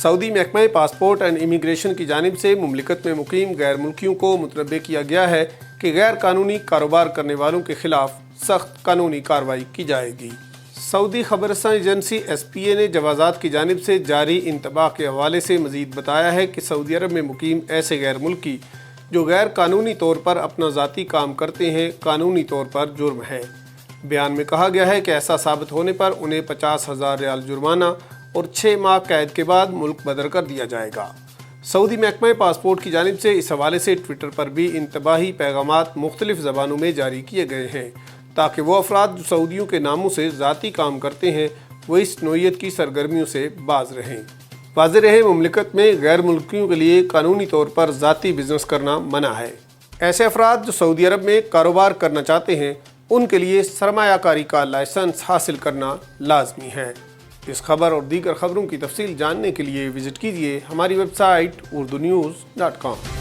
سعودی محکمہ passport and immigration کی جانب سے مملکت میں مقیم غیر ملکیوں کو متنبہ کیا گیا ہے کہ غیر قانونی کاروبار کرنے والوں کے خلاف سخت قانونی کارروائی کی جائے گی۔ سعودی خبررساں ایجنسی ایس پی اے نے جوازات کی جانب سے جاری انتباہ کے حوالے سے مزید بتایا ہے کہ سعودی عرب میں مقیم ایسے غیر ملکی جو غیر قانونی طور پر اپنا ذاتی کام کرتے ہیں قانونی طور پر جرم ہے۔ بیان میں کہا گیا ہے کہ ایسا ثابت ہونے پر انہیں 50,000 ریال جرمانہ اور 6 ماہ قید کے بعد ملک بدر کر دیا جائے گا۔ سعودی محکمہ پاسپورٹ کی جانب سے اس حوالے سے ٹویٹر پر بھی انتباہی پیغامات مختلف زبانوں میں جاری کیے گئے ہیں تاکہ وہ افراد جو سعودیوں کے ناموں سے ذاتی کام کرتے ہیں وہ اس نوعیت کی سرگرمیوں سے باز رہیں۔ واضح رہے مملکت میں غیر ملکیوں کے لیے قانونی طور پر ذاتی بزنس کرنا منع ہے۔ ایسے افراد جو سعودی عرب میں کاروبار کرنا چاہتے ہیں ان کے لیے سرمایہ کاری کا لائسنس حاصل کرنا لازمی ہے۔ اس خبر اور دیگر خبروں کی تفصیل جاننے کے لیے وزٹ کیجیے ہماری ویب سائٹ urdunews.com۔